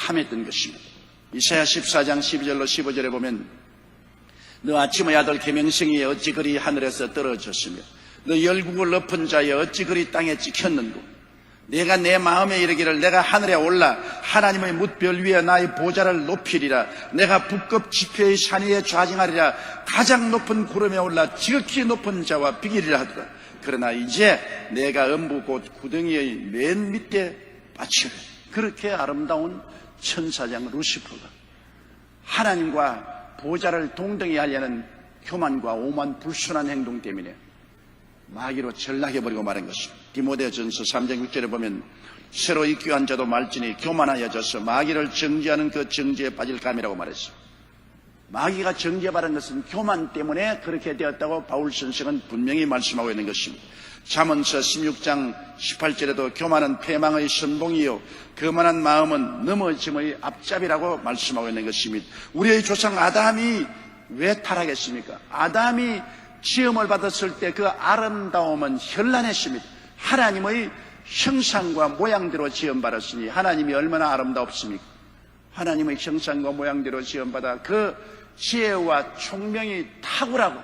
탐했던 것입니다. 이사야 14장 12절로 15절에 보면 너 아침의 아들 계명성이 어찌 그리 하늘에서 떨어졌으며 너 열국을 엎은 자여 어찌 그리 땅에 찍혔는고 내가 내 마음에 이르기를 내가 하늘에 올라 하나님의 뭇별 위에 나의 보좌를 높이리라. 내가 북극 지표의 산 위에 좌정하리라. 가장 높은 구름에 올라 지극히 높은 자와 비기리라 하더라. 그러나 이제 내가 음부 곧 구덩이의 맨 밑에 빠치리. 그렇게 아름다운 천사장 루시퍼가 하나님과 보좌를 동등히 하려는 교만과 오만 불순한 행동 때문에 마귀로 전락해버리고 말한 것입니다. 디모데전서 3장 6절에 보면 새로 입교한 자도 말지니 교만하여져서 마귀를 정죄하는 그 정죄에 빠질 감이라고 말했습니다. 마귀가 정죄받은 것은 교만 때문에 그렇게 되었다고 바울 선생은 분명히 말씀하고 있는 것입니다. 잠언서 16장 18절에도 교만은 패망의 선봉이요 거만한 마음은 넘어짐의 앞잡이라고 말씀하고 있는 것입니다. 우리의 조상 아담이 왜 타락했습니까? 아담이 시험을 받았을 때 그 아름다움은 현란했습니다. 하나님의 형상과 모양대로 지음받았으니 하나님이 얼마나 아름다웠습니까? 하나님의 형상과 모양대로 지음받아 그 지혜와 총명이 탁월하고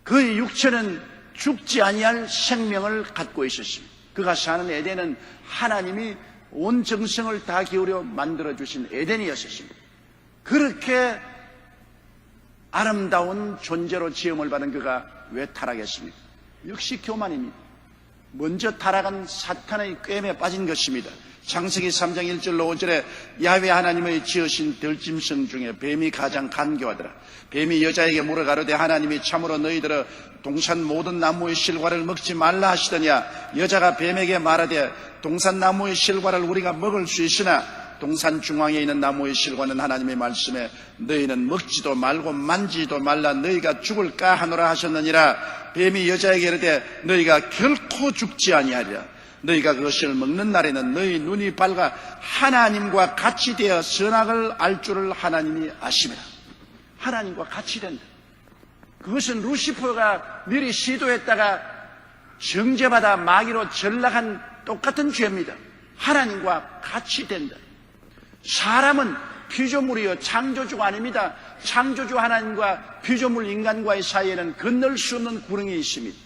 그의 육체는 죽지 아니할 생명을 갖고 있었습니다. 그가 사는 에덴은 하나님이 온 정성을 다 기울여 만들어주신 에덴이었습니다. 그렇게 아름다운 존재로 지음을 받은 그가 왜 타락했습니까? 역시 교만입니다. 먼저 타락한 사탄의 꾀임에 빠진 것입니다. 창세기 3장 1절로 5절에 야훼 하나님의 지으신 들짐승 중에 뱀이 가장 간교하더라. 뱀이 여자에게 물어 가로되 하나님이 참으로 너희들의 동산 모든 나무의 실과를 먹지 말라 하시더냐. 여자가 뱀에게 말하되 동산 나무의 실과를 우리가 먹을 수 있으나 동산 중앙에 있는 나무의 실과는 하나님의 말씀에 너희는 먹지도 말고 만지지도 말라 너희가 죽을까 하노라 하셨느니라. 뱀이 여자에게 이르되 너희가 결코 죽지 아니하리라. 너희가 그것을 먹는 날에는 너희 눈이 밝아 하나님과 같이 되어 선악을 알 줄을 하나님이 아심이라. 하나님과 같이 된다. 그것은 루시퍼가 미리 시도했다가 정죄받아 마귀로 전락한 똑같은 죄입니다. 하나님과 같이 된다. 사람은 피조물이요 창조주가 아닙니다. 창조주 하나님과 피조물 인간과의 사이에는 건널 수 없는 구렁이 있습니다.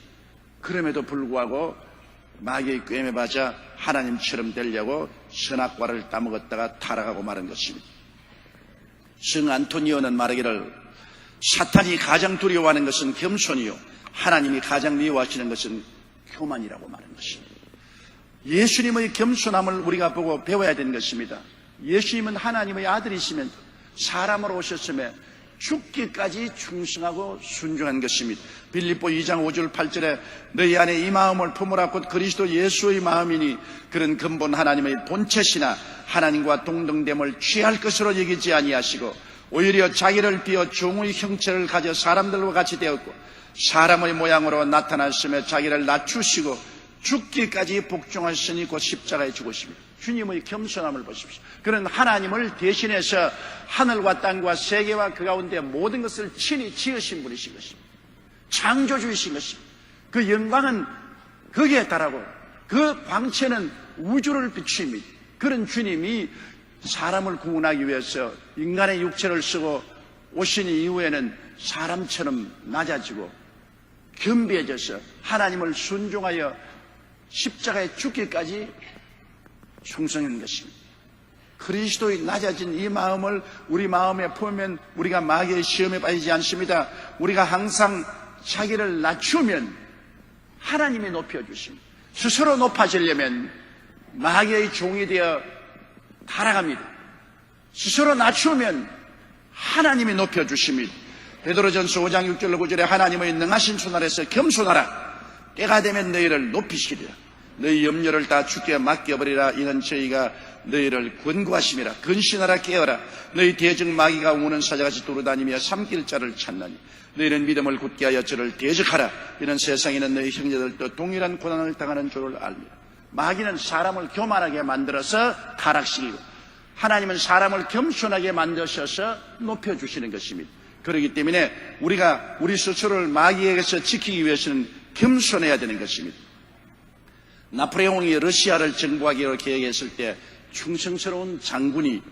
그럼에도 불구하고 마귀의 꾀임에 맞아 하나님처럼 되려고 선악과를 따먹었다가 타락하고 마는 것입니다. 성 안토니오는 말하기를 사탄이 가장 두려워하는 것은 겸손이요 하나님이 가장 미워하시는 것은 교만이라고 말하는 것입니다. 예수님의 겸손함을 우리가 보고 배워야 되는 것입니다. 예수님은 하나님의 아들이시면 사람으로 오셨음에 죽기까지 충성하고 순종한 것입니다. 빌립보 2장 5절 8절에 너희 안에 이 마음을 품으라 곧 그리스도 예수의 마음이니 그런 근본 하나님의 본체시나 하나님과 동등됨을 취할 것으로 여기지 아니하시고 오히려 자기를 비워 종의 형체를 가져 사람들과 같이 되었고 사람의 모양으로 나타났으며 자기를 낮추시고 죽기까지 복종하시니 곧 십자가에 죽으십니다. 주님의 겸손함을 보십시오. 그는 하나님을 대신해서 하늘과 땅과 세계와 그 가운데 모든 것을 친히 지으신 분이신 것입니다. 창조주이신 것입니다. 그 영광은 거기에 달하고 그 광채는 우주를 비춥니다. 그런 주님이 사람을 구원하기 위해서 인간의 육체를 쓰고 오신 이후에는 사람처럼 낮아지고 겸비해져서 하나님을 순종하여 십자가에 죽기까지 충성한 것입니다. 그리스도의 낮아진 이 마음을 우리 마음에 품으면 우리가 마귀의 시험에 빠지지 않습니다. 우리가 항상 자기를 낮추면 하나님이 높여주십니다. 스스로 높아지려면 마귀의 종이 되어 타락합니다. 스스로 낮추면 하나님이 높여주십니다. 베드로전서 5장 6절로 9절에 하나님의 능하신 손 아래서 겸손하라. 때가 되면 너희를 높이시리라. 너희 염려를 다 주께 맡겨버리라. 이는 저희가 너희를 권고하심이라. 근신하라 깨어라. 너희 대적 마귀가 우는 사자같이 돌아다니며 삼킬 자를 찾나니 너희는 믿음을 굳게 하여 저를 대적하라. 이는 세상에는 너희 형제들도 동일한 고난을 당하는 줄을 알미라. 마귀는 사람을 교만하게 만들어서 타락시키고 하나님은 사람을 겸손하게 만드셔서 높여주시는 것입니다. 그렇기 때문에 우리가 우리 스스로를 마귀에게서 지키기 위해서는 겸손해야 되는 것입니다. 나폴레옹이 러시아를 정복하기로 계획했을 때 충성스러운 장군이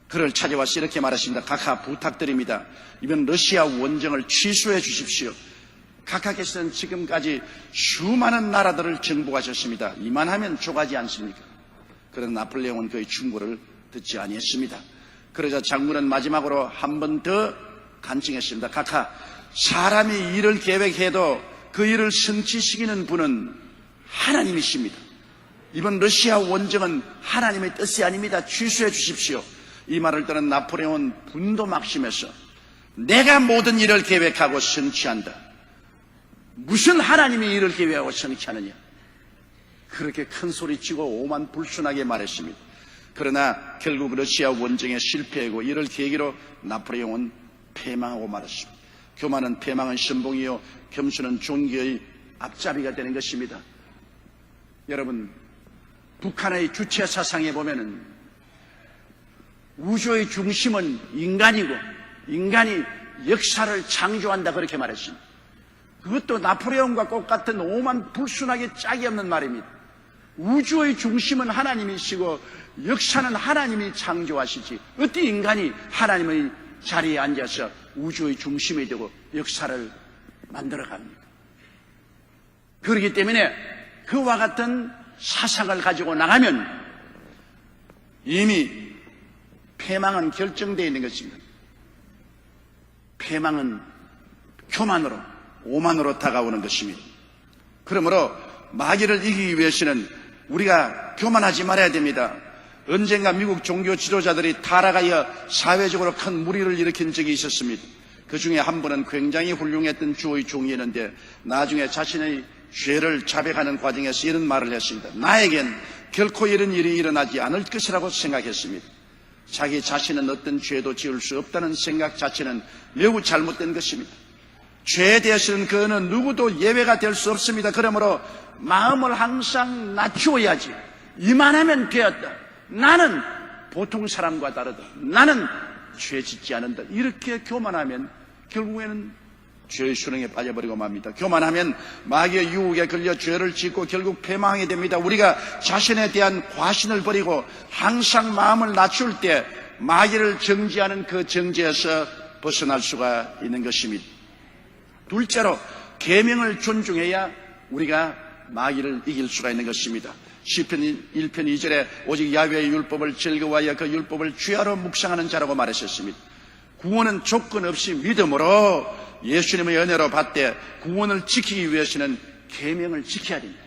그를 찾아와서 이렇게 말했습니다. 각하 부탁드립니다. 이번 러시아 원정을 취소해 주십시오. 각하께서는 지금까지 수많은 나라들을 정복하셨습니다. 이만하면 족하지 않습니까? 그러나 나폴레옹은 그의 충고를 듣지 아니했습니다. 그러자 장군은 마지막으로 한 번 더 간청했습니다. 각하, 사람이 일을 계획해도 그 일을 성취시키는 분은 하나님이십니다. 이번 러시아 원정은 하나님의 뜻이 아닙니다. 취소해 주십시오. 이 말을 들은 나폴레옹은 분도 막심해서 내가 모든 일을 계획하고 성취한다. 무슨 하나님이 일을 계획하고 성취하느냐. 그렇게 큰 소리치고 오만불순하게 말했습니다. 그러나 결국 러시아 원정에 실패하고 이를 계기로 나폴레옹은 패망하고 말았습니다. 교만은 패망의 선봉이요 겸손은 존귀의 앞잡이가 되는 것입니다. 여러분, 북한의 주체 사상에 보면은 우주의 중심은 인간이고 인간이 역사를 창조한다 그렇게 말했습니다. 그것도 나폴레옹과 똑같은 오만불순하게 짝이 없는 말입니다. 우주의 중심은 하나님이시고 역사는 하나님이 창조하시지 어떻게 인간이 하나님의 자리에 앉아서 우주의 중심이 되고 역사를 만들어갑니까? 그렇기 때문에 그와 같은 사상을 가지고 나가면 이미 패망은 결정되어 있는 것입니다. 패망은 교만으로 오만으로 다가오는 것입니다. 그러므로 마귀를 이기기 위해서는 우리가 교만하지 말아야 됩니다. 언젠가 미국 종교 지도자들이 타락하여 사회적으로 큰 무리를 일으킨 적이 있었습니다. 그 중에 한 분은 굉장히 훌륭했던 주의 종이었는데 나중에 자신의 죄를 자백하는 과정에서 이런 말을 했습니다. 나에겐 결코 이런 일이 일어나지 않을 것이라고 생각했습니다. 자기 자신은 어떤 죄도 지을 수 없다는 생각 자체는 매우 잘못된 것입니다. 죄에 대해서는 그 어느 누구도 예외가 될 수 없습니다. 그러므로 마음을 항상 낮추어야지. 이만하면 되었다. 나는 보통 사람과 다르다. 나는 죄 짓지 않는다. 이렇게 교만하면 결국에는 죄의 수렁에 빠져버리고 맙니다. 교만하면 마귀의 유혹에 걸려 죄를 짓고 결국 패망하게 됩니다. 우리가 자신에 대한 과신을 버리고 항상 마음을 낮출 때 마귀를 정지하는 그 정지에서 벗어날 수가 있는 것입니다. 둘째로 계명을 존중해야 우리가 마귀를 이길 수가 있는 것입니다. 시편 1편 2절에 오직 야훼의 율법을 즐거워하여 그 율법을 주야로 묵상하는 자라고 말하셨습니다. 구원은 조건 없이 믿음으로 예수님의 은혜로 받되 구원을 지키기 위해서는 계명을 지켜야 됩니다.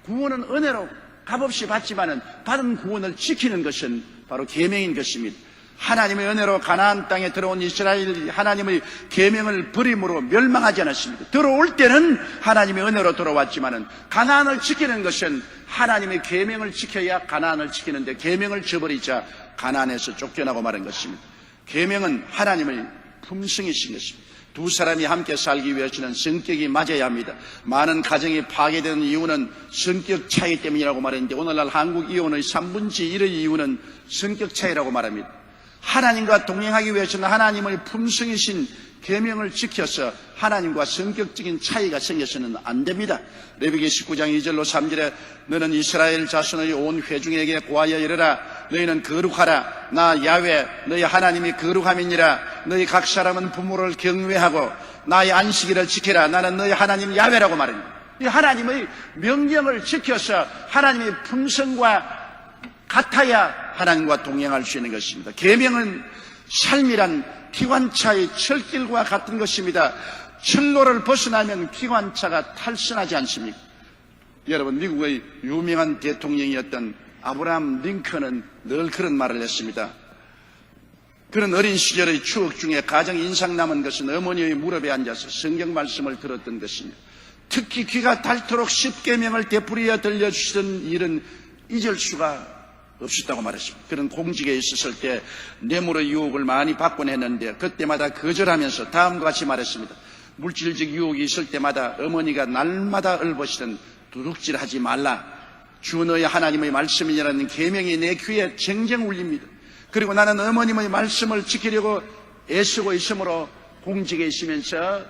구원은 은혜로 값없이 받지만은 받은 구원을 지키는 것은 바로 계명인 것입니다. 하나님의 은혜로 가나안 땅에 들어온 이스라엘이 하나님의 계명을 버림으로 멸망하지 않았습니다. 들어올 때는 하나님의 은혜로 들어왔지만은 가나안을 지키는 것은 하나님의 계명을 지켜야 가나안을 지키는데 계명을 저버리자 가나안에서 쫓겨나고 마는 것입니다. 계명은 하나님의 품성이신 것입니다. 두 사람이 함께 살기 위해서는 성격이 맞아야 합니다. 많은 가정이 파괴되는 이유는 성격 차이 때문이라고 말했는데 오늘날 한국 이혼의 3분의 1의 이유는 성격 차이라고 말합니다. 하나님과 동행하기 위해서는 하나님의 품성이신 계명을 지켜서 하나님과 성격적인 차이가 생겨서는 안 됩니다. 레위기 19장 2절로 3절에 너는 이스라엘 자손의 온 회중에게 고하여 이르라. 너희는 거룩하라. 나 야훼 너희 하나님이 거룩함이니라. 너희 각 사람은 부모를 경외하고 나의 안식일을 지키라. 나는 너희 하나님 야훼라고 말합니다. 이 하나님의 명령을 지켜서 하나님의 품성과 같아야 하나님과 동행할 수 있는 것입니다. 계명은 삶이란 기관차의 철길과 같은 것입니다. 철로를 벗어나면 기관차가 탈선하지 않습니까? 여러분, 미국의 유명한 대통령이었던 아브라함 링컨은 늘 그런 말을 했습니다. 그런 어린 시절의 추억 중에 가장 인상 남은 것은 어머니의 무릎에 앉아서 성경 말씀을 들었던 것입니다. 특히 귀가 닳도록 10계명을 되풀이해 들려주시던 일은 잊을 수가 없었다고 말했습니다. 그런 공직에 있었을 때 뇌물의 유혹을 많이 받곤 했는데 그때마다 거절하면서 다음과 같이 말했습니다. 물질적 유혹이 있을 때마다 어머니가 날마다 읊으시던 도둑질하지 말라. 주 너의 하나님의 말씀이라는 계명이 내 귀에 쟁쟁 울립니다. 그리고 나는 어머님의 말씀을 지키려고 애쓰고 있으므로 공직에 있으면서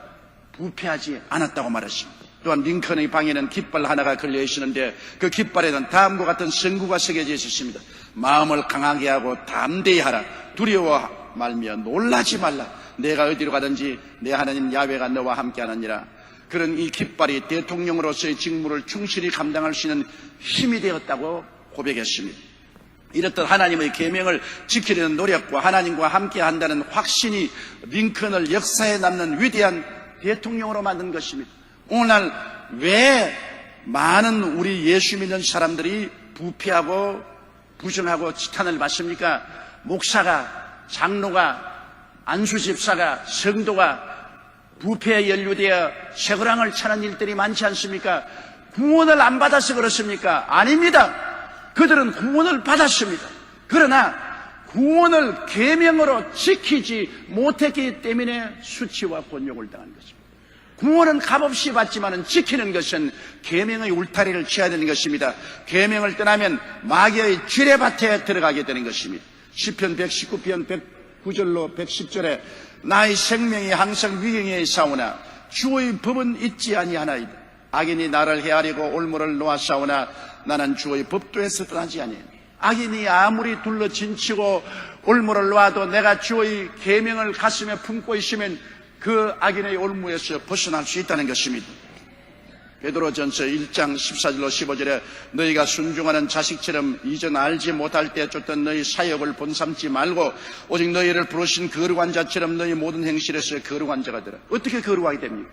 부패하지 않았다고 말했습니다. 또한 링컨의 방에는 깃발 하나가 걸려 있었는데 그 깃발에는 다음과 같은 선구가 새겨져 있었습니다. 마음을 강하게 하고 담대히 하라. 두려워 말며 놀라지 말라. 내가 어디로 가든지 내 하나님 야훼가 너와 함께하느니라. 그런 이 깃발이 대통령으로서의 직무를 충실히 감당할 수 있는 힘이 되었다고 고백했습니다. 이렇듯 하나님의 계명을 지키려는 노력과 하나님과 함께한다는 확신이 링컨을 역사에 남는 위대한 대통령으로 만든 것입니다. 오늘날 왜 많은 우리 예수 믿는 사람들이 부패하고 부정하고 지탄을 받습니까? 목사가, 장로가, 안수집사가, 성도가 부패에 연루되어 쇠고랑을 차는 일들이 많지 않습니까? 구원을 안 받아서 그렇습니까? 아닙니다. 그들은 구원을 받았습니다. 그러나 구원을 계명으로 지키지 못했기 때문에 수치와 곤욕을 당한 것입니다. 구원은 값없이 받지만 지키는 것은 계명의 울타리를 쳐야 되는 것입니다. 계명을 떠나면 마귀의 지뢰밭에 들어가게 되는 것입니다. 시편 119편 109절로 110절에 나의 생명이 항상 위경에 있사오나 주의 법은 잊지 아니하나이다. 악인이 나를 헤아리고 올무를 놓았사오나 나는 주의 법도에서 떠나지 아니하니. 악인이 아무리 둘러 진치고 올무를 놓아도 내가 주의 계명을 가슴에 품고 있으면 그 악인의 올무에서 벗어날 수 있다는 것입니다. 베드로전서 1장 14절로 15절에 너희가 순종하는 자식처럼 이전 알지 못할 때 쫓던 너희 사역을 본삼지 말고 오직 너희를 부르신 거룩한 자처럼 너희 모든 행실에서 거룩한 자가 되라. 어떻게 거룩하게 됩니까?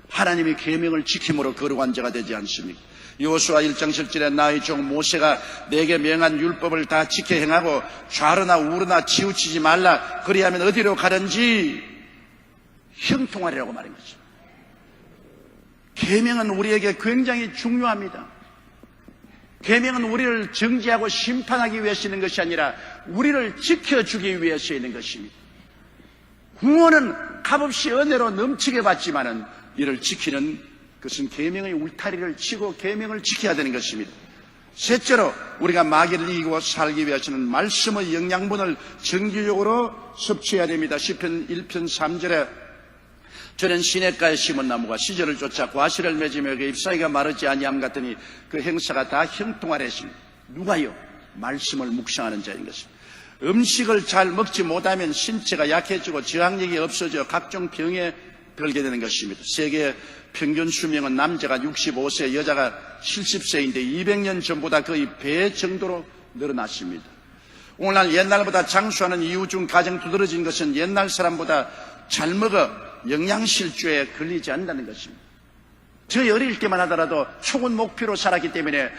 하나님의 계명을 지킴으로 거룩한 자가 되지 않습니까? 여호수아 1장 7절에 나의 종 모세가 내게 명한 율법을 다 지켜 행하고 좌로나 우로나 치우치지 말라. 그리하면 어디로 가든지 형통하리라고 말한 것입니다. 계명은 우리에게 굉장히 중요합니다. 계명은 우리를 정죄하고 심판하기 위해서 있는 것이 아니라 우리를 지켜주기 위해서 있는 것입니다. 구원은 값없이 은혜로 넘치게 받지만은 이를 지키는 것은 계명의 울타리를 치고 계명을 지켜야 되는 것입니다. 셋째로 우리가 마귀를 이기고 살기 위해서는 말씀의 영양분을 정기적으로 섭취해야 됩니다. 시편 1편 3절에 저는 시냇가에 심은 나무가 시절을 쫓아 과실을 맺으며 그 잎사귀가 마르지 아니함 같으니 그 행사가 다 형통하라 했습니다. 누가요? 말씀을 묵상하는 자인 것입니다. 음식을 잘 먹지 못하면 신체가 약해지고 저항력이 없어져 각종 병에 걸게 되는 것입니다. 세계 평균 수명은 남자가 65세, 여자가 70세인데 200년 전보다 거의 배 정도로 늘어났습니다. 오늘날 옛날보다 장수하는 이유 중 가장 두드러진 것은 옛날 사람보다 잘 먹어 영양실조에 걸리지 않는다는 것입니다. 저희 어릴 때만 하더라도 초군 목표로 살았기 때문에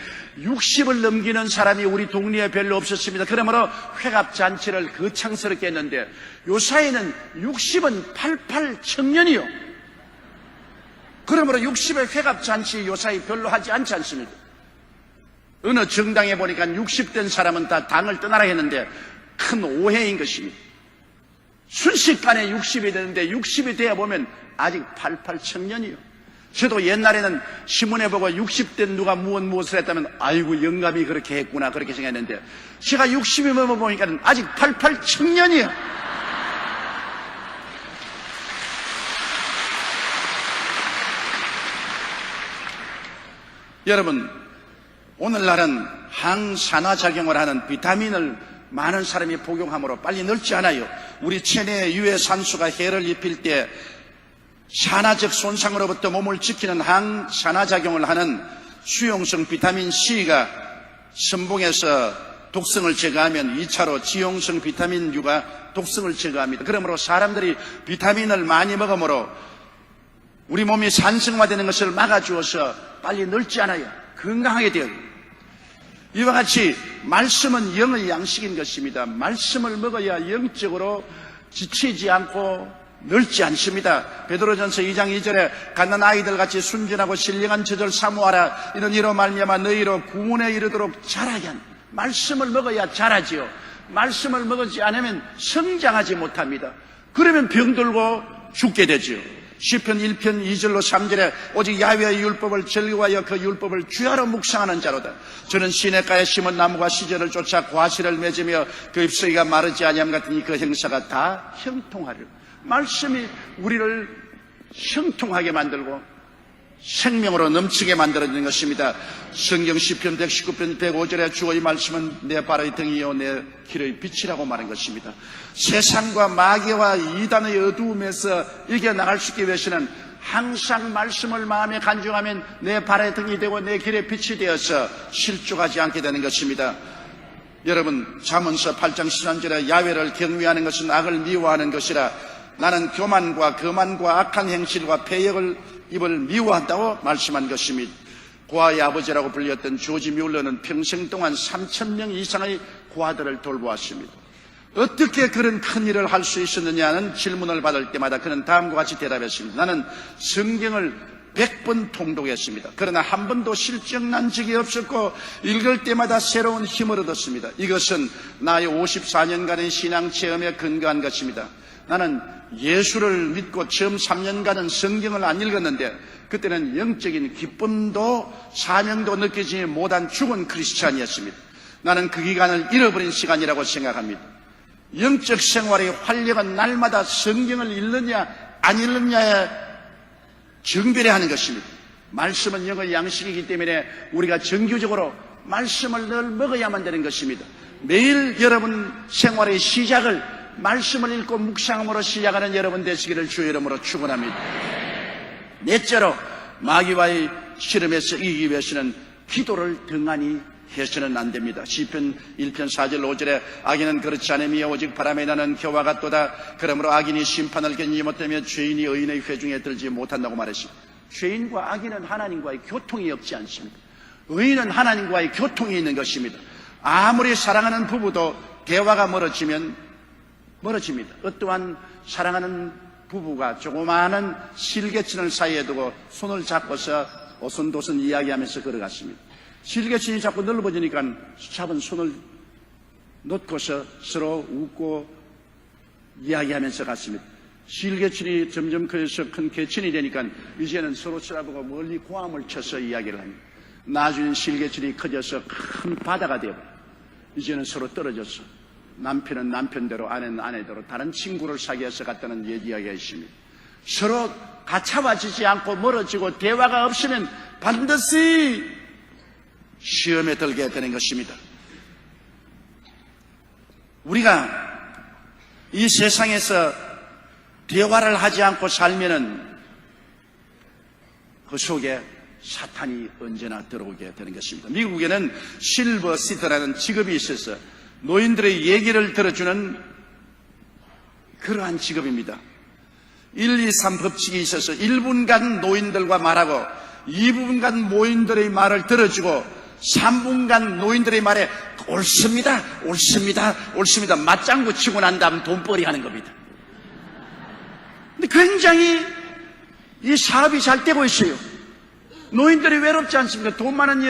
60을 넘기는 사람이 우리 동네에 별로 없었습니다. 그러므로 회갑잔치를 거창스럽게 했는데 요사이는 60은 88 청년이요. 그러므로 60의 회갑잔치 요사이 별로 하지 않지 않습니다. 어느 정당에 보니까 60된 사람은 다 당을 떠나라 했는데 큰 오해인 것입니다. 순식간에 60이 되는데 60이 되어 보면 아직 88 청년이요. 저도 옛날에는 신문에 보고 60대 누가 무엇을 했다면 아이고 영감이 그렇게 했구나 그렇게 생각했는데 제가 60이 넘어보니까 아직 88 청년이요. 여러분 오늘날은 항산화작용을 하는 비타민을 많은 사람이 복용함으로 빨리 늙지 않아요. 우리 체내의 유해 산소가 해를 입힐 때 산화적 손상으로부터 몸을 지키는 항산화작용을 하는 수용성 비타민 C가 선봉에서 독성을 제거하면 2차로 지용성 비타민 U가 독성을 제거합니다. 그러므로 사람들이 비타민을 많이 먹으므로 우리 몸이 산성화되는 것을 막아주어서 빨리 늙지 않아요. 건강하게 돼요. 이와 같이 말씀은 영의 양식인 것입니다. 말씀을 먹어야 영적으로 지치지 않고 늙지 않습니다. 베드로전서 2장 2절에 갓난 아이들 같이 순전하고 신령한 젖을 사모하라. 이는 이로 말미암아 너희로 구원에 이르도록 자라게 한 말씀을 먹어야 자라지요. 말씀을 먹지 않으면 성장하지 못합니다. 그러면 병들고 죽게 되지요. 시편 1편 2절로 3절에 오직 야훼의 율법을 즐거워하여 그 율법을 주야로 묵상하는 자로다. 저는 시냇가에 심은 나무가 시절을 쫓아 과실을 맺으며 그 잎사귀가 마르지 아니함 같으니 그 행사가 다 형통하리라. 말씀이 우리를 형통하게 만들고 생명으로 넘치게 만들어지는 것입니다. 성경 시편 119편 105절에 주의 말씀은 내 발의 등이요 내 길의 빛이라고 말한 것입니다. 세상과 마귀와 이단의 어두움에서 이겨나갈 수 있게 위해서는 항상 말씀을 마음에 간직하면 내 발의 등이 되고 내 길의 빛이 되어서 실족하지 않게 되는 것입니다. 여러분, 잠언서 8장 13절에 야훼를 경외하는 것은 악을 미워하는 것이라. 나는 교만과 거만과 악한 행실과 패역을 입을 미워한다고 말씀한 것입니다. 고아의 아버지라고 불렸던 조지 뮬러는 평생 동안 3,000명 이상의 고아들을 돌보았습니다. 어떻게 그런 큰 일을 할 수 있었느냐는 질문을 받을 때마다 그는 다음과 같이 대답했습니다. 나는 성경을 100번 통독했습니다. 그러나 한 번도 실증난 적이 없었고 읽을 때마다 새로운 힘을 얻었습니다. 이것은 나의 54년간의 신앙 체험에 근거한 것입니다. 나는 예수를 믿고 처음 3년간은 성경을 안 읽었는데 그때는 영적인 기쁨도 사명도 느끼지 못한 죽은 크리스찬이었습니다. 나는 그 기간을 잃어버린 시간이라고 생각합니다. 영적 생활의 활력은 날마다 성경을 읽느냐 안 읽느냐에 정별해야 하는 것입니다. 말씀은 영의 양식이기 때문에 우리가 정규적으로 말씀을 늘 먹어야만 되는 것입니다. 매일 여러분 생활의 시작을 말씀을 읽고 묵상함으로 시작하는 여러분 되시기를 주의 이름으로 축원합니다. 넷째로 마귀와의 실험에서 이기기 위해서는 기도를 등한히 해서는 안 됩니다. 시편 1편 4절 5절에 악인은 그렇지 않으며 오직 바람에 나는 겨와 같도다. 그러므로 악인이 심판을 견디지 못하며 죄인이 의인의 회중에 들지 못한다고 말했습니다. 죄인과 악인은 하나님과의 교통이 없지 않습니다. 의인은 하나님과의 교통이 있는 것입니다. 아무리 사랑하는 부부도 대화가 멀어지면 멀어집니다. 어떠한 사랑하는 부부가 조그마한 실개천을 사이에 두고 손을 잡고서 오손도손 이야기하면서 걸어갔습니다. 실개천이 자꾸 넓어지니까 잡은 손을 놓고서 서로 웃고 이야기하면서 갔습니다. 실개천이 점점 커져서 큰 개천이 되니까 이제는 서로 쳐다보고 멀리 고함을 쳐서 이야기를 합니다. 나중에 실개천이 커져서 큰 바다가 되어버려요. 이제는 서로 떨어졌어. 남편은 남편대로 아내는 아내대로 다른 친구를 사귀어서 갔다는 이야기가 있습니다. 서로 가차와지지 않고 멀어지고 대화가 없으면 반드시 시험에 들게 되는 것입니다. 우리가 이 세상에서 대화를 하지 않고 살면은 그 속에 사탄이 언제나 들어오게 되는 것입니다. 미국에는 실버 시터라는 직업이 있어서 노인들의 얘기를 들어주는 그러한 직업입니다. 1, 2, 3 법칙이 있어서 1분간 노인들과 말하고 2분간 노인들의 말을 들어주고 3분간 노인들의 말에 옳습니다, 옳습니다, 옳습니다 맞장구 치고 난 다음 돈벌이 하는 겁니다. 근데 굉장히 이 사업이 잘 되고 있어요. 노인들이 외롭지 않습니까? 돈 많은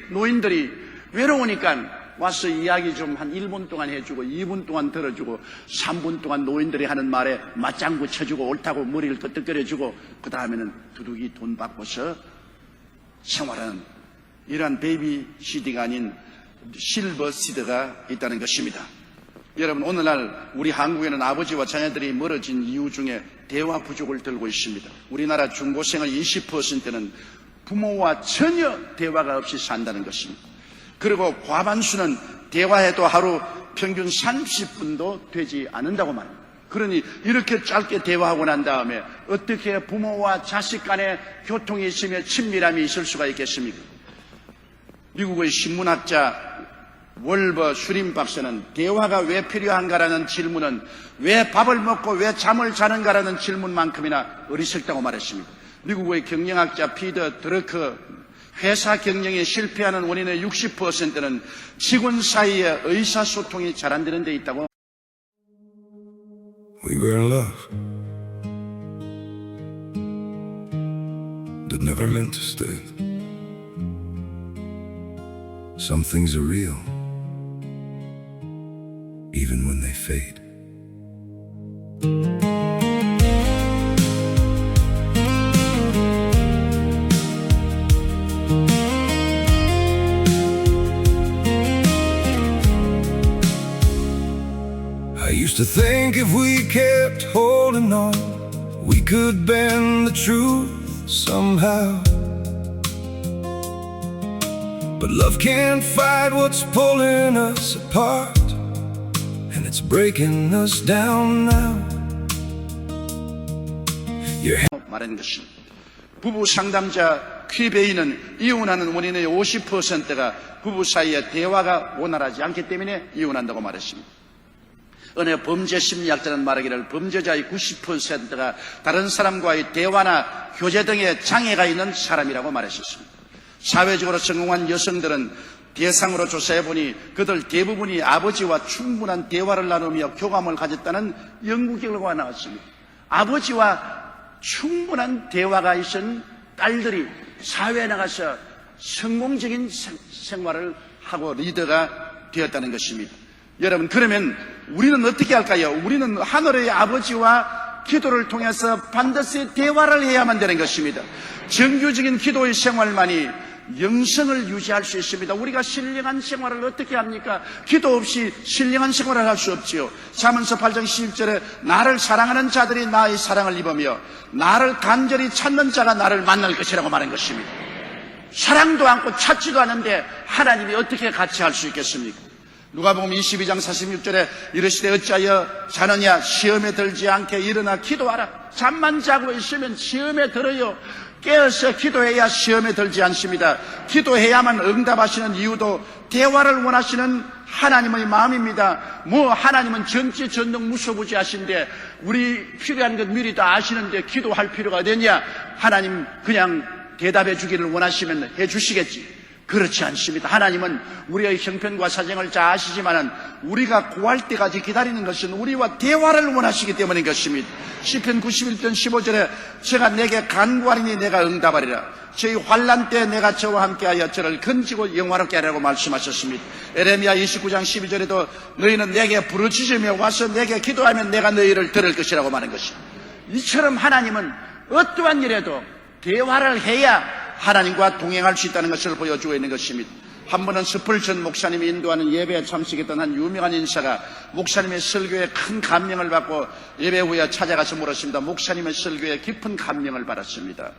노인들이 외로우니까 와서 이야기 좀 한 1분 동안 해주고 2분 동안 들어주고 3분 동안 노인들이 하는 말에 맞장구 쳐주고 옳다고 머리를 끄덕거려주고 그 다음에는 두둑이 돈 받고서 생활하는 이러한 베이비시디가 아닌 실버시드가 있다는 것입니다. 여러분, 오늘날 우리 한국에는 아버지와 자녀들이 멀어진 이유 중에 대화 부족을 들고 있습니다. 우리나라 중고생의 20%는 부모와 전혀 대화가 없이 산다는 것입니다. 그리고 과반수는 대화해도 하루 평균 30분도 되지 않는다고 말합니다. 그러니 이렇게 짧게 대화하고 난 다음에 어떻게 부모와 자식 간의 교통이 있으며 친밀함이 있을 수가 있겠습니까? 미국의 신문학자 월버 슈림 박사는 대화가 왜 필요한가라는 질문은 왜 밥을 먹고 왜 잠을 자는가라는 질문만큼이나 어리석다고 말했습니다. 미국의 경영학자 피터 드러커 회사 경영에 실패하는 원인의 60%는 직원 사이에 의사소통이 잘 안 되는 데 있다고. We were in love that never meant to stay. Some things are real even when they fade. I used to think if we kept holding on, we could bend the truth somehow. But love can't fight what's pulling us apart, and it's breaking us down now. 말하는 것입니다. 부부 상담자 퀴베이는 이혼하는 원인의 50%가 부부 사이의 대화가 원활하지 않기 때문에 이혼한다고 말했습니다. 어느 범죄 심리학자는 말하기를 범죄자의 90%가 다른 사람과의 대화나 교제 등의 장애가 있는 사람이라고 말했었습니다. 사회적으로 성공한 여성들은 대상으로 조사해보니 그들 대부분이 아버지와 충분한 대화를 나누며 교감을 가졌다는 연구 결과가 나왔습니다. 아버지와 충분한 대화가 있은 딸들이 사회에 나가서 성공적인 생활을 하고 리더가 되었다는 것입니다. 여러분, 그러면 우리는 어떻게 할까요? 우리는 하늘의 아버지와 기도를 통해서 반드시 대화를 해야만 되는 것입니다. 정규적인 기도의 생활만이 영성을 유지할 수 있습니다. 우리가 신령한 생활을 어떻게 합니까? 기도 없이 신령한 생활을 할 수 없지요. 잠언서 8장 11절에 나를 사랑하는 자들이 나의 사랑을 입으며 나를 간절히 찾는 자가 나를 만날 것이라고 말한 것입니다. 사랑도 않고 찾지도 않은데 하나님이 어떻게 같이 할 수 있겠습니까? 누가복음 22장 46절에 이르시되 어찌하여 자느냐 시험에 들지 않게 일어나 기도하라. 잠만 자고 있으면 시험에 들어요. 깨어서 기도해야 시험에 들지 않습니다. 기도해야만 응답하시는 이유도 대화를 원하시는 하나님의 마음입니다. 하나님은 전지전능 무소부지하신데 우리 필요한 것 미리 다 아시는데 기도할 필요가 되냐? 하나님 그냥 대답해 주기를 원하시면 해 주시겠지. 그렇지 않습니다. 하나님은 우리의 형편과 사정을 잘 아시지만은 우리가 구할 때까지 기다리는 것은 우리와 대화를 원하시기 때문인 것입니다. 시편 91편 15절에 제가 내게 간구하리니 내가 응답하리라. 저희 환난 때 내가 저와 함께하여 저를 건지고 영화롭게 하라고 말씀하셨습니다. 에레미야 29장 12절에도 너희는 내게 부르짖으며 와서 내게 기도하면 내가 너희를 들을 것이라고 말한 것입니다. 이처럼 하나님은 어떠한 일에도 대화를 해야 하나님과 동행할 수 있다는 것을 보여주고 있는 것입니다. 한 번은 스펄전 목사님이 인도하는 예배에 참석했던 한 유명한 인사가 목사님의 설교에 큰 감명을 받고 예배 후에 찾아가서 물었습니다. 목사님의 설교에 깊은 감명을 받았습니다.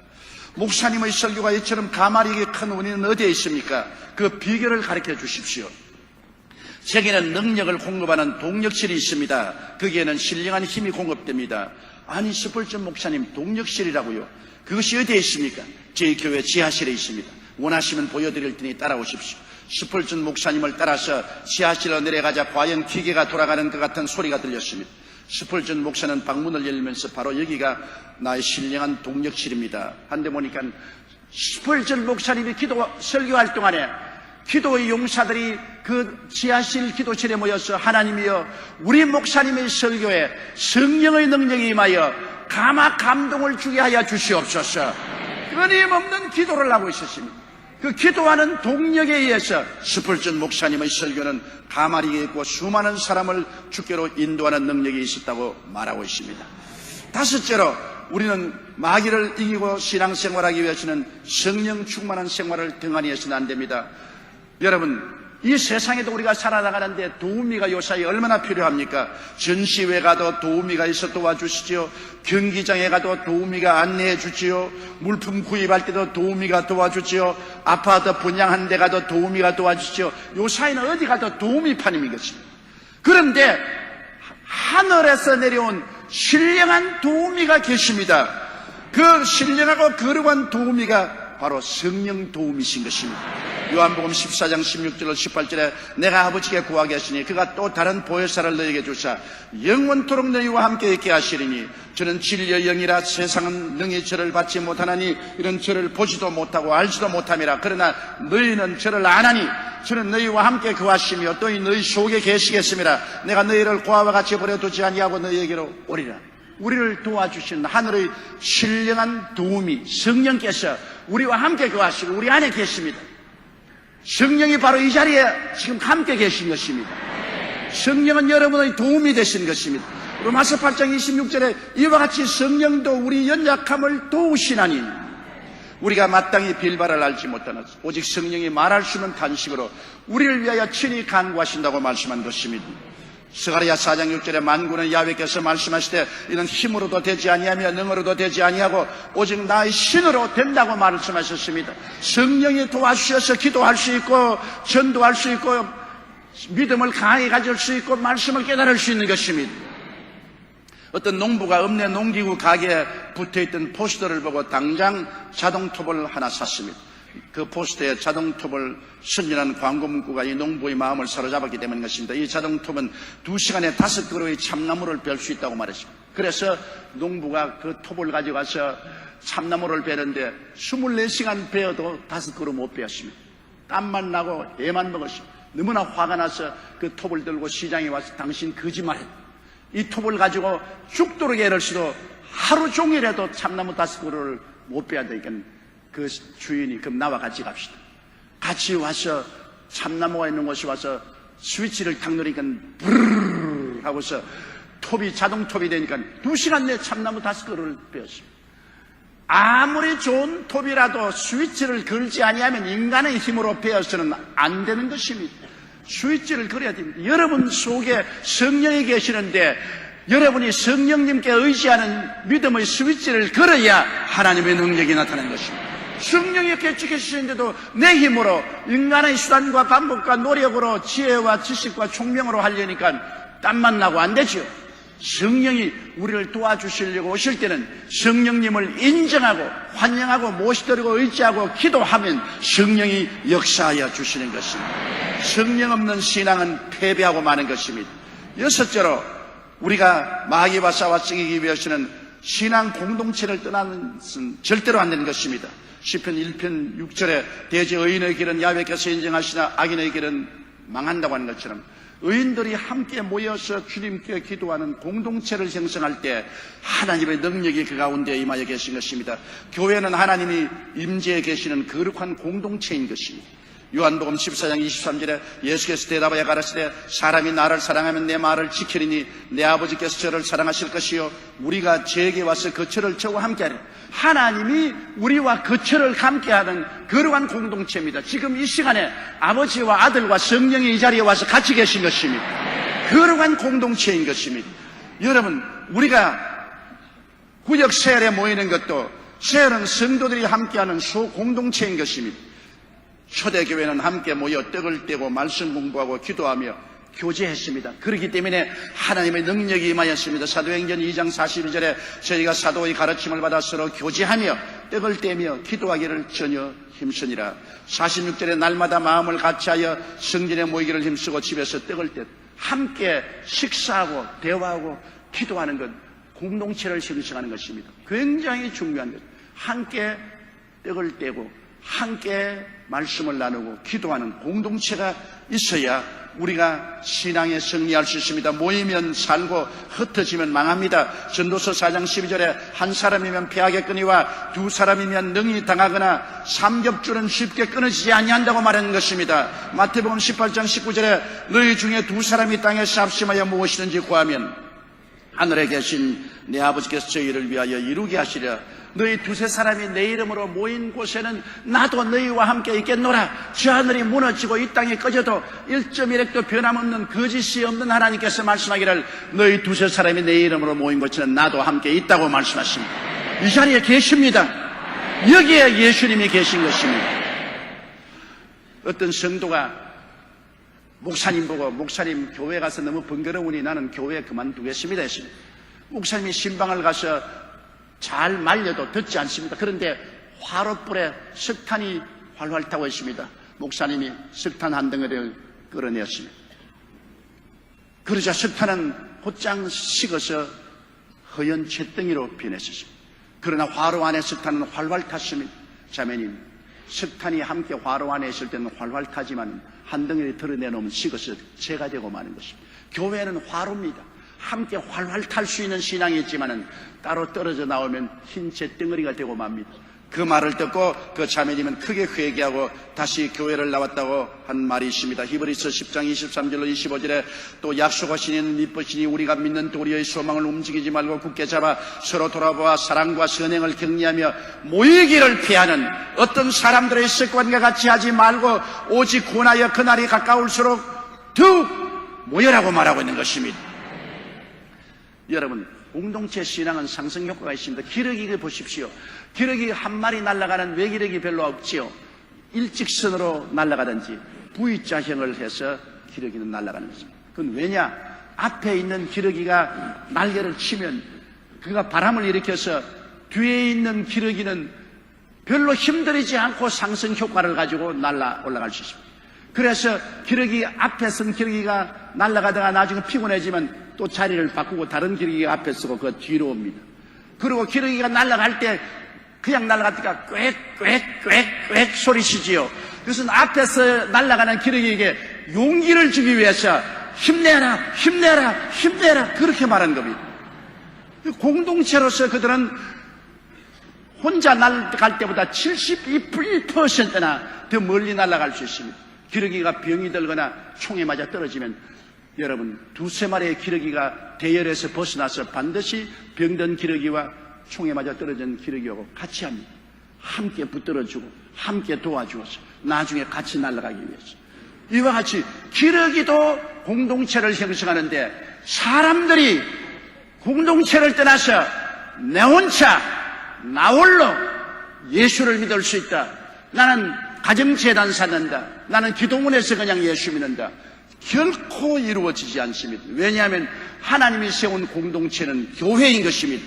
목사님의 설교가 이처럼 가마리게 큰 원인은 어디에 있습니까? 그 비결을 가르쳐 주십시오. 세계는 능력을 공급하는 동력실이 있습니다. 거기에는 신령한 힘이 공급됩니다. 아니, 스펄전 목사님 동력실이라고요? 그것이 어디에 있습니까? 저희 교회 지하실에 있습니다. 원하시면 보여드릴 테니 따라오십시오. 스펄전 목사님을 따라서 지하실로 내려가자 과연 기계가 돌아가는 것 같은 소리가 들렸습니다. 스펄전 목사는 방문을 열면서 바로 여기가 나의 신령한 동력실입니다. 한데 보니까 스펄전 목사님이 설교할 동안에 기도의 용사들이 그 지하실 기도실에 모여서 하나님이여 우리 목사님의 설교에 성령의 능력이 임하여 감동을 주게 하여 주시옵소서. 끊임없는 기도를 하고 있었습니다. 그 기도하는 동력에 의해서 스펄전 목사님의 설교는 가마리에 있고 수많은 사람을 주께로 인도하는 능력이 있었다고 말하고 있습니다. 다섯째로 우리는 마귀를 이기고 신앙생활하기 위해서는 성령 충만한 생활을 등한히 해서는 안 됩니다. 여러분, 이 세상에도 우리가 살아나가는데 도우미가 요사이 얼마나 필요합니까? 전시회 가도 도우미가 있어 도와주시지요. 경기장에 가도 도우미가 안내해 주지요. 물품 구입할 때도 도우미가 도와주지요. 아파트 분양하는 데 가도 도우미가 도와주지요. 요사이는 어디 가도 도우미판인 것입니다. 그런데 하늘에서 내려온 신령한 도우미가 계십니다. 그 신령하고 거룩한 도우미가 바로 성령 도우미신 것입니다. 요한복음 14장 16절로 18절에 내가 아버지께 구하게 하시니 그가 또 다른 보혜사를 너에게 주사 영원토록 너희와 함께 있게 하시리니 저는 진리의 영이라 세상은 능히 저를 받지 못하나니 이런 저를 보지도 못하고 알지도 못함이라. 그러나 너희는 저를 아나니 저는 너희와 함께 거하시며 또 너희 속에 계시겠음이라. 내가 너희를 고아와 같이 버려두지 아니하고 너희에게로 오리라. 우리를 도와주시는 하늘의 신령한 도움이 성령께서 우리와 함께 거하시고 우리 안에 계십니다. 성령이 바로 이 자리에 지금 함께 계신 것입니다. 성령은 여러분의 도움이 되신 것입니다. 로마서 8장 26절에 이와 같이 성령도 우리 연약함을 도우시나니 우리가 마땅히 빌바를 알지 못하나 오직 성령이 말할 수 있는 탄식으로 우리를 위하여 친히 간구하신다고 말씀한 것입니다. 스가랴 4장 6절에 만군의 야훼께서 말씀하시되 이는 힘으로도 되지 아니하며 능으로도 되지 아니하고 오직 나의 신으로 된다고 말씀하셨습니다. 성령이 도와주셔서 기도할 수 있고 전도할 수 있고 믿음을 강하게 가질 수 있고 말씀을 깨달을 수 있는 것입니다. 어떤 농부가 읍내 농기구 가게에 붙어있던 포스터를 보고 당장 자동톱을 하나 샀습니다. 그 포스터에 자동톱을 선전하는 광고 문구가 이 농부의 마음을 사로잡았기 때문인 것입니다. 이 자동톱은 2시간에 5그루의 참나무를 벨 수 있다고 말했습니다. 그래서 농부가 그 톱을 가져가서 참나무를 베는데 24시간 베어도 5그루 못 베었습니다. 땀만 나고 애만 먹었습니다. 너무나 화가 나서 그 톱을 들고 시장에 와서 당신 거짓말했다. 이 톱을 가지고 죽도록 애를 써도 하루 종일에도 참나무 5그루를 못 베야 되니까 그 주인이 그럼 나와 같이 갑시다. 같이 와서 참나무가 있는 곳에 와서 스위치를 탁 누르니까 브르르 하고서 톱이 자동톱이 되니까 2시간 내에 참나무 5그루를 베었습니다. 아무리 좋은 톱이라도 스위치를 걸지 아니하면 인간의 힘으로 베어서는 안 되는 것입니다. 스위치를 걸어야 됩니다. 여러분 속에 성령이 계시는데 여러분이 성령님께 의지하는 믿음의 스위치를 걸어야 하나님의 능력이 나타나는 것입니다. 성령이 계시는데도 내 힘으로 인간의 수단과 방법과 노력으로 지혜와 지식과 총명으로 하려니까 땀만 나고 안 되죠. 성령이 우리를 도와주시려고 오실 때는 성령님을 인정하고 환영하고 모시도록 의지하고 기도하면 성령이 역사하여 주시는 것입니다. 성령 없는 신앙은 패배하고 마는 것입니다. 6째로 우리가 마귀와 싸워 승리하기 위해서는 신앙 공동체를 떠나는 것은 절대로 안 되는 것입니다. 시편 1편 6절에 대저 의인의 길은 야훼께서 인정하시나 악인의 길은 망한다고 하는 것처럼 의인들이 함께 모여서 주님께 기도하는 공동체를 형성할 때 하나님의 능력이 그 가운데 임하여 계신 것입니다. 교회는 하나님이 임재해 계시는 거룩한 공동체인 것입니다. 요한복음 14장 23절에 예수께서 대답하여 가라사대 사람이 나를 사랑하면 내 말을 지키리니 내 아버지께서 저를 사랑하실 것이요 우리가 저에게 와서 거처를 저와 함께하리. 하나님이 우리와 거처를 함께하는 거룩한 공동체입니다. 지금 이 시간에 아버지와 아들과 성령이 이 자리에 와서 같이 계신 것입니다. 거룩한 공동체인 것입니다. 여러분 우리가 구역 세열에 모이는 것도 세열은 성도들이 함께하는 소공동체인 것입니다. 초대교회는 함께 모여 떡을 떼고 말씀 공부하고 기도하며 교제했습니다. 그렇기 때문에 하나님의 능력이 임하였습니다. 사도행전 2장 42절에 저희가 사도의 가르침을 받아 서로 교제하며 떡을 떼며 기도하기를 전혀 힘쓰니라. 46절에 날마다 마음을 같이하여 성전에 모이기를 힘쓰고 집에서 떡을 떼 함께 식사하고 대화하고 기도하는 것 공동체를 형성하는 것입니다. 굉장히 중요한 것. 함께 떡을 떼고 함께 말씀을 나누고 기도하는 공동체가 있어야 우리가 신앙에 승리할 수 있습니다. 모이면 살고 흩어지면 망합니다. 전도서 4장 12절에 한 사람이면 패하겠거니와 두 사람이면 능히 당하거나 삼겹줄은 쉽게 끊어지지 아니한다고 말하는 것입니다. 마태복음 18장 19절에 너희 중에 두 사람이 땅에서 합심하여 무엇이든지 구하면 하늘에 계신 내 아버지께서 저희를 위하여 이루게 하시리라. 너희 두세 사람이 내 이름으로 모인 곳에는 나도 너희와 함께 있겠노라. 저 하늘이 무너지고 이 땅이 꺼져도 1.1핵도 변함없는 거짓이 없는 하나님께서 말씀하기를 너희 두세 사람이 내 이름으로 모인 곳에는 나도 함께 있다고 말씀하십니다. 이 자리에 계십니다. 여기에 예수님이 계신 것입니다. 어떤 성도가 목사님 보고 목사님 교회 가서 너무 번거로우니 나는 교회 그만두겠습니다 했습니다. 목사님이 신방을 가서 잘 말려도 듣지 않습니다. 그런데 화롯불에 석탄이 활활 타고 있습니다. 목사님이 석탄 한 덩어리를 끌어내었습니다. 그러자 석탄은 곧장 식어서 허연 잿덩이로 변했습니다. 그러나 화로 안에 석탄은 활활 탔습니다. 자매님, 석탄이 함께 화로 안에 있을 때는 활활 타지만 한 덩어리 드러내놓으면 식어서 재가 되고 마는 것입니다. 교회는 화로입니다. 함께 활활 탈 수 있는 신앙이 있지만은 따로 떨어져 나오면 흰 잿덩어리가 되고 맙니다. 그 말을 듣고 그 자매님은 크게 회개하고 다시 교회를 나왔다고 한 말이 있습니다. 히브리서 10장 23절로 25절에 또 약속하신 이는 미쁘시니 우리가 믿는 도리의 소망을 움직이지 말고 굳게 잡아 서로 돌아보아 사랑과 선행을 격리하며 모이기를 피하는 어떤 사람들의 습관과 같이 하지 말고 오직 권하여 그날이 가까울수록 더욱 모여라고 말하고 있는 것입니다. 여러분, 공동체 신앙은 상승 효과가 있습니다. 기러기 보십시오. 기러기 한 마리 날아가는 외기력이 별로 없지요. 일직선으로 날아가든지 V자형을 해서 기러기는 날아가는 것입니다. 그건 왜냐? 앞에 있는 기러기가 날개를 치면 그가 바람을 일으켜서 뒤에 있는 기러기는 별로 힘들이지 않고 상승 효과를 가지고 올라갈 수 있습니다. 그래서 기러기 앞에 선 기러기가 날아가다가 나중에 피곤해지면 또 자리를 바꾸고 다른 기러기가 앞에 서고 그 뒤로 옵니다. 그리고 기러기가 날아갈 때 그냥 날아갔다가 꽥꽥꽥꽥 소리치지요. 그것은 앞에서 날아가는 기러기에게 용기를 주기 위해서 힘내라, 힘내라, 힘내라 그렇게 말한 겁니다. 공동체로서 그들은 혼자 날아갈 때보다 72%나 더 멀리 날아갈 수 있습니다. 기러기가 병이 들거나 총에 맞아 떨어지면 여러분 두세 마리의 기러기가 대열에서 벗어나서 반드시 병든 기러기와 총에 맞아 떨어진 기러기하고 같이 합니다. 함께 붙들어주고 함께 도와주어서 나중에 같이 날아가기 위해서. 이와 같이 기러기도 공동체를 형성하는데 사람들이 공동체를 떠나서 내 혼자 나 홀로 예수를 믿을 수 있다. 나는 가정재단 사는다. 나는 기도문에서 그냥 예수 믿는다. 결코 이루어지지 않습니다. 왜냐하면 하나님이 세운 공동체는 교회인 것입니다.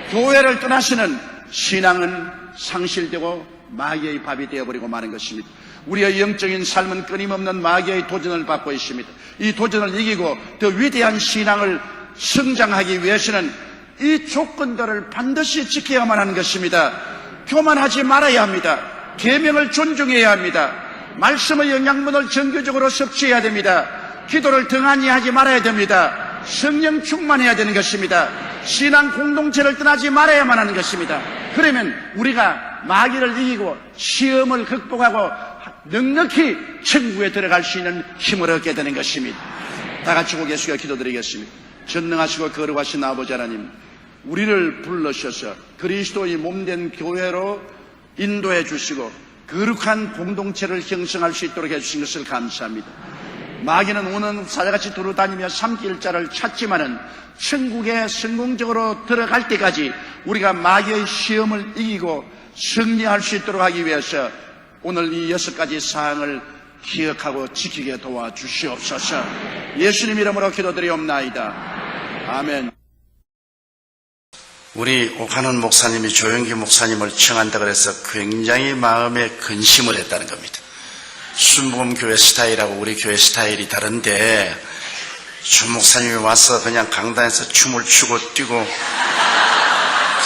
교회를 떠나서는 신앙은 상실되고 마귀의 밥이 되어버리고 마는 것입니다. 우리의 영적인 삶은 끊임없는 마귀의 도전을 받고 있습니다. 이 도전을 이기고 더 위대한 신앙을 성장하기 위해서는 이 조건들을 반드시 지켜야만 하는 것입니다. 교만하지 말아야 합니다. 계명을 존중해야 합니다. 말씀의 영양분을 정규적으로 섭취해야 됩니다. 기도를 등한히 하지 말아야 됩니다. 성령 충만해야 되는 것입니다. 신앙 공동체를 떠나지 말아야만 하는 것입니다. 그러면 우리가 마귀를 이기고 시험을 극복하고 넉넉히 천국에 들어갈 수 있는 힘을 얻게 되는 것입니다. 다 같이 고개 숙여 기도드리겠습니다. 전능하시고 거룩하신 아버지 하나님, 우리를 불러셔서 그리스도의 몸된 교회로 인도해 주시고 거룩한 공동체를 형성할 수 있도록 해주신 것을 감사합니다. 마귀는 오는 사자같이 두루다니며 삼킬 자를 찾지만은 천국에 성공적으로 들어갈 때까지 우리가 마귀의 시험을 이기고 승리할 수 있도록 하기 위해서 오늘 이 6가지 사항을 기억하고 지키게 도와주시옵소서. 예수님 이름으로 기도드리옵나이다. 아멘. 우리 오카논 목사님이 조영기 목사님을 청한다 그래서 굉장히 마음에 근심을 했다는 겁니다. 순복음 교회 스타일하고 우리 교회 스타일이 다른데 주 목사님이 와서 그냥 강단에서 춤을 추고 뛰고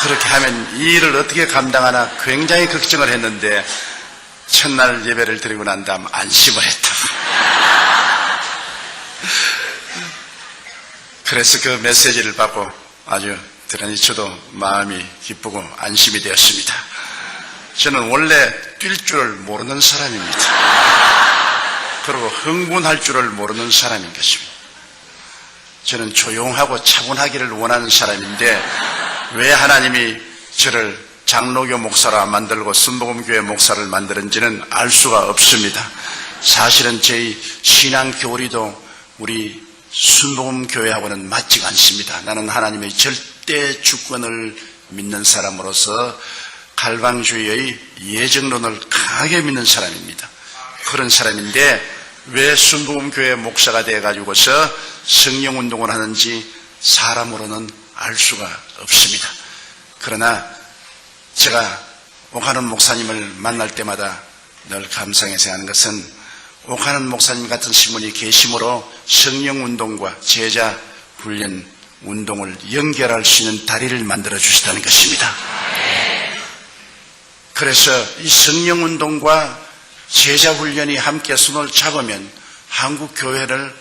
그렇게 하면 이 일을 어떻게 감당하나 굉장히 걱정을 했는데 첫날 예배를 드리고 난 다음 안심을 했다고. 그래서 그 메시지를 받고 아주 대단히 저도 마음이 기쁘고 안심이 되었습니다. 저는 원래 뛸 줄을 모르는 사람입니다. 그리고 흥분할 줄을 모르는 사람인 것입니다. 저는 조용하고 차분하기를 원하는 사람인데 왜 하나님이 저를 장로교 목사로 만들고 순복음교회 목사를 만들었는지는 알 수가 없습니다. 사실은 저희 신앙 교리도 우리 순복음교회하고는 맞지가 않습니다. 나는 하나님의 절대 주권을 믿는 사람으로서 갈방주의의 예정론을 강하게 믿는 사람입니다. 그런 사람인데 왜 순복음교회 목사가 되어가지고서 성령운동을 하는지 사람으로는 알 수가 없습니다. 그러나 제가 오카논 목사님을 만날 때마다 늘 감상해서 하는 것은 오카논 목사님 같은 신분이 계심으로 성령운동과 제자 훈련 운동을 연결할 수 있는 다리를 만들어 주시다는 것입니다. 그래서 이 성령운동과 제자훈련이 함께 손을 잡으면 한국 교회를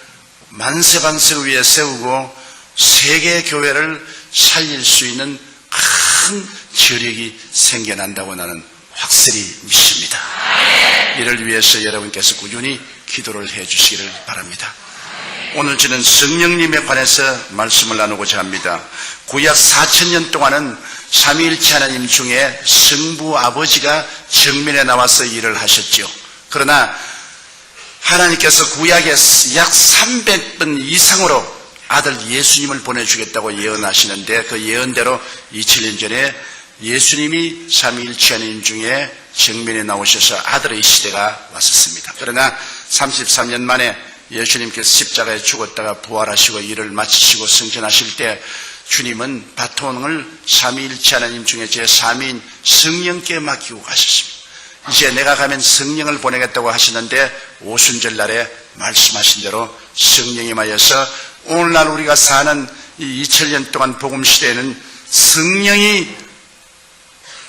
만세반세 위에 세우고 세계 교회를 살릴 수 있는 큰 저력이 생겨난다고 나는 확실히 믿습니다. 이를 위해서 여러분께서 꾸준히 기도를 해 주시기를 바랍니다. 오늘 저는 성령님에 관해서 말씀을 나누고자 합니다. 구약 4000년 동안은 삼위일체 하나님 중에 성부 아버지가 정면에 나와서 일을 하셨죠. 그러나 하나님께서 구약에 약 300번 이상으로 아들 예수님을 보내주겠다고 예언하시는데 그 예언대로 2000년 전에 예수님이 삼위일체 하나님 중에 정면에 나오셔서 아들의 시대가 왔었습니다. 그러나 33년 만에 예수님께서 십자가에 죽었다가 부활하시고 일을 마치시고 승천하실 때 주님은 바톤을 삼위일체 하나님 중에 제3위인 성령께 맡기고 가셨습니다. 이제 내가 가면 성령을 보내겠다고 하시는데 오순절 날에 말씀하신 대로 성령이 임하여서 오늘날 우리가 사는 이 2000년 동안 복음시대에는 성령이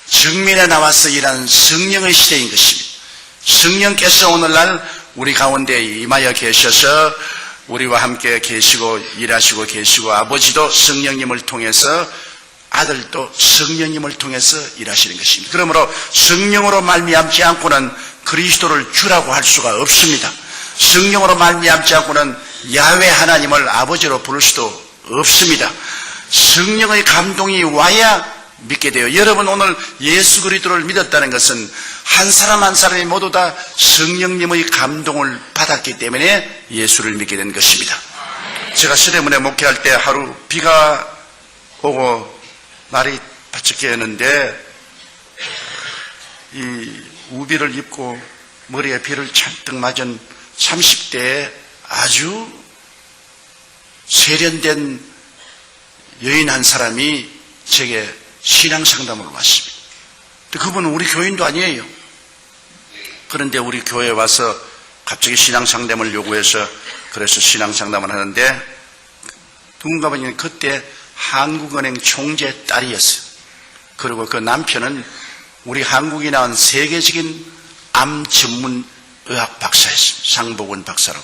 정면에 나와서 일하는 성령의 시대인 것입니다. 성령께서 오늘날 우리 가운데 임하여 계셔서 우리와 함께 계시고 일하시고 계시고 아버지도 성령님을 통해서 아들도 성령님을 통해서 일하시는 것입니다. 그러므로 성령으로 말미암지 않고는 그리스도를 주라고 할 수가 없습니다. 성령으로 말미암지 않고는 야훼 하나님을 아버지로 부를 수도 없습니다. 성령의 감동이 와야 믿게 돼요. 여러분 오늘 예수 그리스도를 믿었다는 것은 한 사람 한 사람이 모두 다 성령님의 감동을 받았기 때문에 예수를 믿게 된 것입니다. 제가 시대문에 목회할 때 하루 비가 오고 날이 바짝했는데 이 우비를 입고 머리에 비를 잔뜩 맞은 30대의 아주 세련된 여인 한 사람이 제게 신앙 상담을 왔습니다. 그분은 우리 교인도 아니에요. 그런데 우리 교회에 와서 갑자기 신앙 상담을 요구해서 그래서 신앙 상담을 하는데 누군가 보니 그때 한국은행 총재 딸이었어요. 그리고 그 남편은 우리 한국이 나온 세계적인 암 전문 의학 박사였어요. 상복원 박사라고.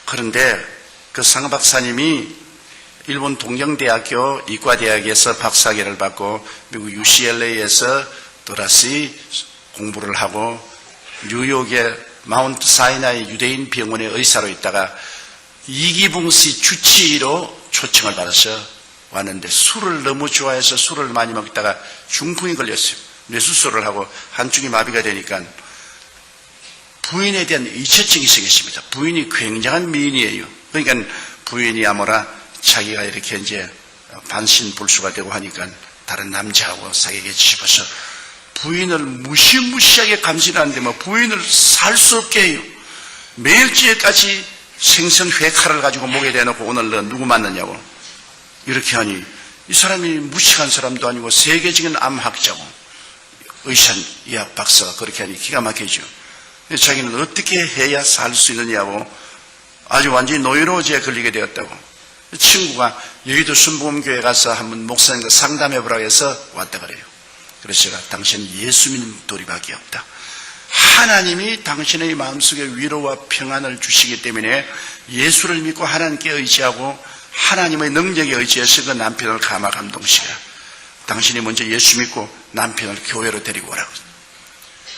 그런데 그 상 박사님이 일본 동경대학교 이과대학에서 박사학위를 받고 미국 UCLA에서 또다시 공부를 하고 뉴욕의 마운트 사이나이 유대인 병원의 의사로 있다가 이기붕씨 주치의로 초청을 받아서 왔는데 술을 너무 좋아해서 술을 많이 먹다가 중풍이 걸렸어요. 뇌수술을 하고 한쪽이 마비가 되니까 부인에 대한 의처증이 생겼습니다. 부인이 굉장한 미인이에요. 그러니까 부인이 아무라 자기가 이렇게 이제 반신불수가 되고 하니까 다른 남자하고 사귀게 싶어서 부인을 무시무시하게 감시하는데 뭐 부인을 살 수 없게 해요. 매일찌개까지 생선회 칼을 가지고 목에 대놓고 오늘 너 누구 만났냐고 이렇게 하니 이 사람이 무식한 사람도 아니고 세계적인 암학자고 의학 박사가 그렇게 하니 기가 막히죠. 자기는 어떻게 해야 살 수 있느냐고 아주 완전히 노이로제에 걸리게 되었다고. 친구가 여의도 순복음교회 가서 한번 목사님과 상담해보라고 해서 왔다 그래요. 그래서 제가 당신 예수 믿는 도리밖에 없다. 하나님이 당신의 마음속에 위로와 평안을 주시기 때문에 예수를 믿고 하나님께 의지하고 하나님의 능력에 의지해서 그 남편을 감화 감동시켜라. 당신이 먼저 예수 믿고 남편을 교회로 데리고 오라고.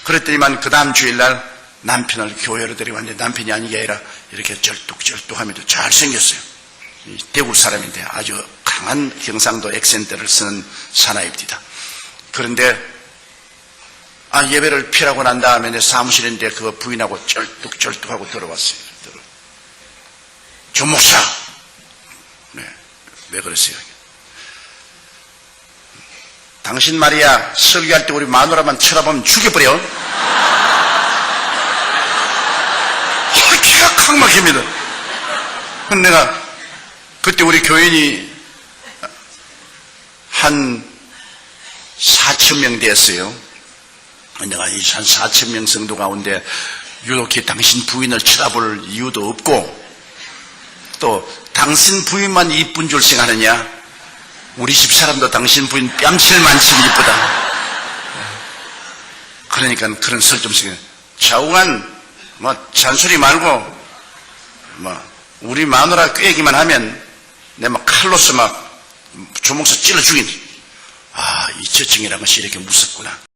그랬더니만 그 다음 주일날 남편을 교회로 데리고 왔는데 남편이 아닌 게 아니라 이렇게 절뚝절뚝하면서 잘생겼어요. 대구 사람인데 아주 강한 경상도 액센트를 쓰는 사나이입니다. 그런데 예배를 피라고 난 다음에 내 사무실인데 그거 부인하고 쩔뚝쩔뚝하고 들어왔어요. 조 목사. 네, 왜 그랬어요? 당신 말이야 설교할 때 우리 마누라만 쳐다보면 죽여버려. 기가 칵 막힙니다. 내가 그때 우리 교인이 한 4,000명 됐어요. 내가 이 한 4,000명 성도 가운데 유독히 당신 부인을 쳐다볼 이유도 없고 또 당신 부인만 이쁜 줄 생각하느냐? 우리 집 사람도 당신 부인 뺨칠 만큼 이쁘다. 그러니까 그런 설정식에 좌우간 잔소리 말고 우리 마누라 꾀기만 하면 내 막 칼로서 막 조목사 찔러 죽인. 이처증이라는 것이 이렇게 무섭구나.